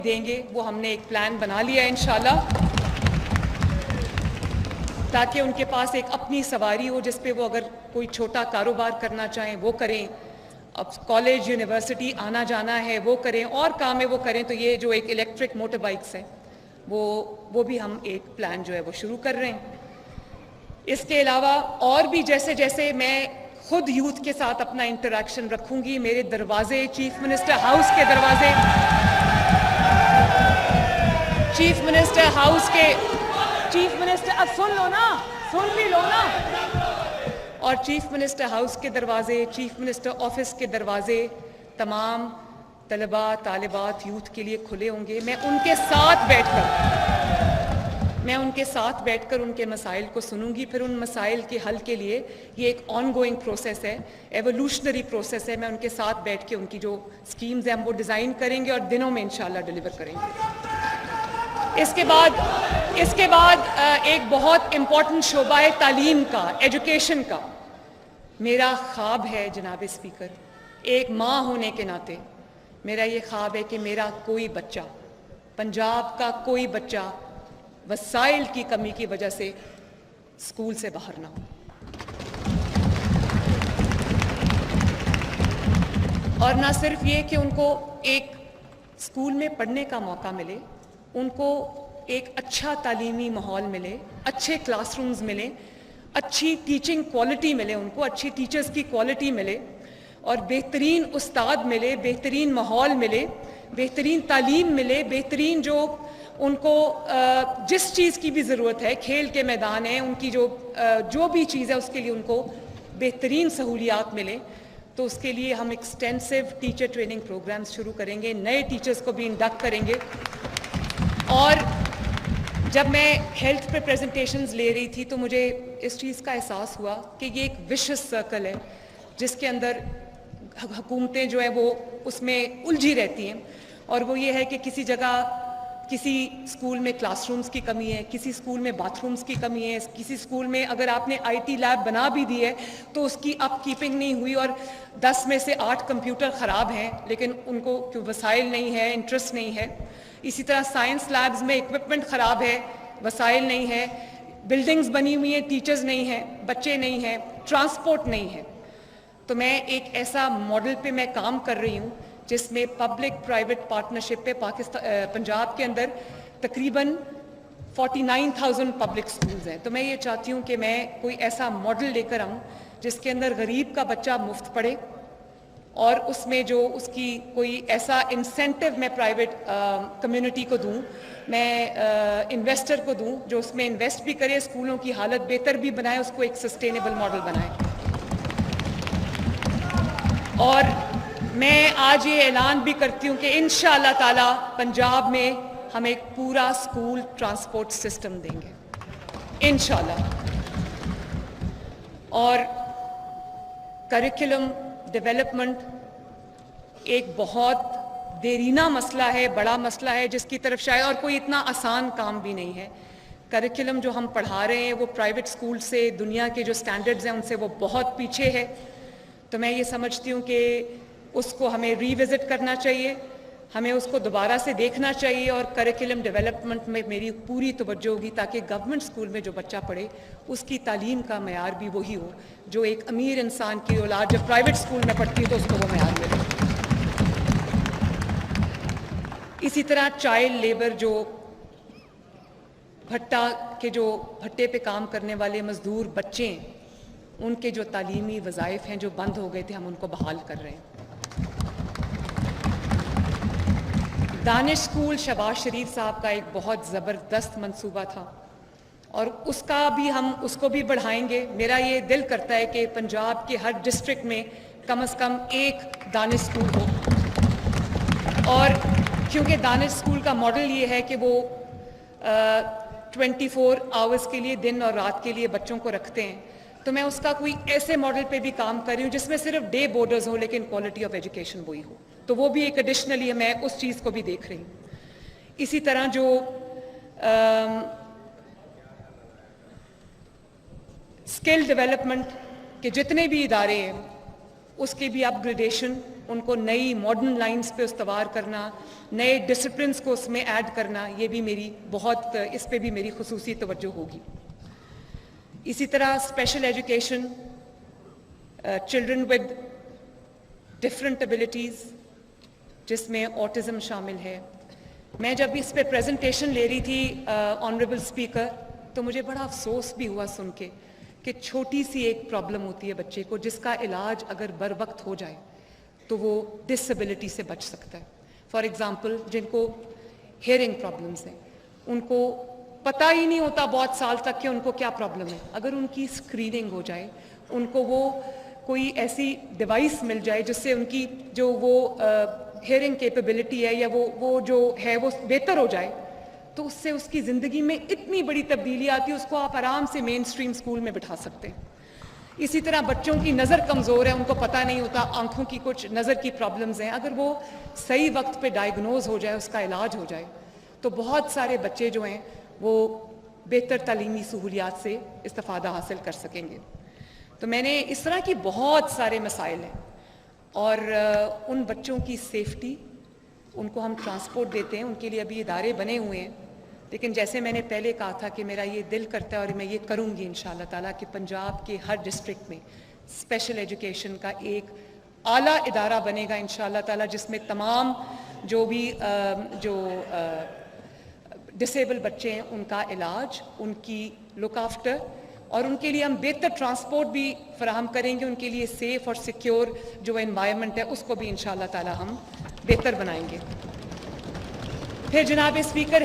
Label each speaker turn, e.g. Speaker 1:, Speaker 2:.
Speaker 1: دیں گے، وہ ہم نے ایک پلان بنا لیا ہے انشاءاللہ، تاکہ ان کے پاس ایک اپنی سواری ہو جس پہ وہ اگر کوئی چھوٹا کاروبار کرنا چاہیں وہ کریں، اب کالج یونیورسٹی آنا جانا ہے وہ کریں، اور کام ہے وہ کریں۔ تو یہ جو ایک الیکٹرک موٹر بائکس ہیں وہ بھی ہم ایک پلان جو ہے وہ شروع کر رہے ہیں۔ اس کے علاوہ اور بھی جیسے جیسے میں خود یوتھ کے ساتھ اپنا انٹریکشن رکھوں گی، میرے دروازے چیف منسٹر ہاؤس کے دروازے، چیف منسٹر ہاؤس کے چیف منسٹر اب سن لو نا، سن بھی لو نا، اور چیف منسٹر ہاؤس کے دروازے، چیف منسٹر آفس کے دروازے تمام طلباء طالبات یوتھ کے لیے کھلے ہوں گے۔ میں ان کے ساتھ بیٹھ کر ان کے مسائل کو سنوں گی، پھر ان مسائل کے حل کے لیے یہ ایک آن گوئنگ پروسیس ہے، ایوولوشنری پروسیس ہے۔ میں ان کے ساتھ بیٹھ کے ان کی جو سکیمز ہیں ہم وہ ڈیزائن کریں گے اور دنوں میں انشاءاللہ ڈیلیور کریں گے۔ اس کے بعد ایک بہت امپورٹنٹ شعبہ ہے تعلیم کا، ایجوکیشن کا۔ میرا خواب ہے جناب اسپیکر، ایک ماں ہونے کے ناطے میرا یہ خواب ہے کہ میرا کوئی بچہ، پنجاب کا کوئی بچہ وسائل کی کمی کی وجہ سے اسکول سے باہر نہ ہو، اور نہ صرف یہ کہ ان کو ایک اسکول میں پڑھنے کا موقع ملے، ان کو ایک اچھا تعلیمی ماحول ملے، اچھے کلاس رومز ملیں، اچھی ٹیچنگ کوالٹی ملے، ان کو اچھی ٹیچرز کی کوالٹی ملے، اور بہترین استاد ملے، بہترین ماحول ملے، بہترین تعلیم ملے، بہترین جو ان کو جس چیز کی بھی ضرورت ہے، کھیل کے میدان ہیں، ان کی جو بھی چیز ہے اس کے لیے ان کو بہترین سہولیات ملیں۔ تو اس کے لیے ہم ایکسٹینسو ٹیچر ٹریننگ پروگرامز شروع کریں گے، نئے ٹیچرز کو بھی انڈکٹ کریں گے۔ اور جب میں ہیلتھ پہ پریزنٹیشنز لے رہی تھی تو مجھے اس چیز کا احساس ہوا کہ یہ ایک وشس سرکل ہے جس کے اندر حکومتیں جو ہیں وہ اس میں الجھی رہتی ہیں، اور وہ یہ ہے کہ کسی جگہ کسی اسکول میں کلاس رومز کی کمی ہے، کسی اسکول میں باتھ رومز کی کمی ہے، کسی اسکول میں اگر آپ نے آئی ٹی لیب بنا بھی دی ہے تو اس کی اپ کیپنگ نہیں ہوئی، اور 10 میں سے 8 کمپیوٹر خراب ہیں لیکن ان کو وسائل نہیں ہے، انٹرسٹ نہیں ہے۔ اسی طرح سائنس لیبز میں اکوپمنٹ خراب ہے، وسائل نہیں ہے، بلڈنگز بنی ہوئی ہیں، ٹیچرز نہیں ہیں، بچے نہیں ہیں، ٹرانسپورٹ نہیں ہے۔ تو میں ایک ایسا ماڈل پہ میں کام کر رہی ہوں جس میں پبلک پرائیویٹ پارٹنرشپ پہ پنجاب کے اندر تقریباً 49,000 پبلک سکولز ہیں۔ تو میں یہ چاہتی ہوں کہ میں کوئی ایسا ماڈل لے کر آؤں جس کے اندر غریب کا بچہ مفت پڑھے، اور اس میں جو اس کی کوئی ایسا انسینٹیو میں پرائیویٹ کمیونٹی کو دوں، میں انویسٹر کو دوں جو اس میں انویسٹ بھی کرے، اسکولوں کی حالت بہتر بھی بنائے، اس کو ایک سسٹینیبل ماڈل بنائے۔ اور میں آج یہ اعلان بھی کرتی ہوں کہ انشاءاللہ تعالی پنجاب میں ہم ایک پورا اسکول ٹرانسپورٹ سسٹم دیں گے انشاءاللہ۔ اور کریکولم ڈیولپمنٹ ایک بہت دیرینہ مسئلہ ہے، بڑا مسئلہ ہے، جس کی طرف شاید اور کوئی اتنا آسان کام بھی نہیں ہے۔ کریکولم جو ہم پڑھا رہے ہیں وہ پرائیویٹ اسکول سے، دنیا کے جو سٹینڈرڈز ہیں ان سے وہ بہت پیچھے ہے۔ تو میں یہ سمجھتی ہوں کہ اس کو ہمیں ری وزٹ کرنا چاہیے، ہمیں اس کو دوبارہ سے دیکھنا چاہیے، اور کریکولم ڈیولپمنٹ میں میری پوری توجہ ہوگی تاکہ گورنمنٹ اسکول میں جو بچہ پڑھے اس کی تعلیم کا معیار بھی وہی ہو جو ایک امیر انسان کی اولاد جب پرائیویٹ اسکول میں پڑھتی ہے تو اس کو وہ معیار ملے۔ اسی طرح چائلڈ لیبر، جو بھٹے پہ کام کرنے والے مزدور بچے ہیں، ان کے جو تعلیمی وظائف ہیں جو بند ہو گئے تھے ہم ان کو بحال کر رہے ہیں۔ دانش اسکول شہباز شریف صاحب کا ایک بہت زبردست منصوبہ تھا، اور اس کو بھی بڑھائیں گے۔ میرا یہ دل کرتا ہے کہ پنجاب کے ہر ڈسٹرکٹ میں کم از کم ایک دانش اسکول ہو، اور کیونکہ دانش اسکول کا ماڈل یہ ہے کہ وہ 24 آورز کے لیے، دن اور رات کے لیے بچوں کو رکھتے ہیں، تو میں اس کا کوئی ایسے ماڈل پہ بھی کام کر رہی ہوں جس میں صرف ڈے بورڈرز ہوں لیکن کوالٹی آف ایجوکیشن وہی ہو، تو وہ بھی ایک ایڈیشنلی میں اس چیز کو بھی دیکھ رہی ہوں۔ اسی طرح جو اسکل ڈیولپمنٹ کے جتنے بھی ادارے ہیں اس کی بھی اپ گریڈیشن، ان کو نئی ماڈرن لائنز پہ استوار کرنا, نئے ڈسپلنس کو اس میں ایڈ کرنا, یہ بھی میری بہت, اس پہ بھی میری خصوصی توجہ ہوگی. اسی طرح special education, children with different abilities جس میں آٹزم شامل ہے. میں جب اس پہ پریزنٹیشن لے رہی تھی آنریبل اسپیکر, تو مجھے بڑا افسوس بھی ہوا سن کے کہ چھوٹی سی ایک پرابلم ہوتی ہے بچے کو جس کا علاج اگر بر وقت ہو جائے تو وہ ڈس ایبلٹی سے بچ سکتا ہے. فار ایگزامپل, جن کو ہیئرنگ پرابلمس ہیں, ان کو پتہ ہی نہیں ہوتا بہت سال تک کہ ان کو کیا پرابلم ہے. اگر ان کی اسکریننگ ہو جائے, ان کو وہ کوئی ایسی ڈیوائس مل جائے جس سے ان کی جو وہ ہیئرنگ کیپیبلٹی ہے یا وہ جو ہے وہ بہتر ہو جائے, تو اس سے اس کی زندگی میں اتنی بڑی تبدیلی آتی ہے, اس کو آپ آرام سے مین اسٹریم اسکول میں بٹھا سکتے ہیں. اسی طرح بچوں کی نظر کمزور ہے, ان کو پتہ نہیں ہوتا, آنکھوں کی کچھ نظر کی پرابلمز ہیں, اگر وہ صحیح وقت پہ ڈائگنوز ہو جائے, اس کا علاج ہو جائے, تو بہت سارے بچے جو ہیں وہ بہتر تعلیمی سہولیات سے استفادہ حاصل کر سکیں گے. تو میں نے اس طرح کی بہت سارے مسائل ہیں, اور ان بچوں کی سیفٹی, ان کو ہم ٹرانسپورٹ دیتے ہیں, ان کے لیے ابھی ادارے بنے ہوئے ہیں, لیکن جیسے میں نے پہلے کہا تھا کہ میرا یہ دل کرتا ہے اور میں یہ کروں گی انشاءاللہ تعالیٰ کہ پنجاب کے ہر ڈسٹرکٹ میں اسپیشل ایجوکیشن کا ایک اعلیٰ ادارہ بنے گا انشاءاللہ تعالیٰ, جس میں تمام جو بھی ڈسیبل بچے ہیں ان کا علاج, ان کی لک آفٹر, اور ان کے لیے ہم بہتر ٹرانسپورٹ بھی فراہم کریں گے, ان کے لیے سیف اور سیکیور جو انوائرمنٹ ہے اس کو بھی انشاءاللہ تعالیٰ ہم بہتر بنائیں گے. پھر جناب اسپیکر,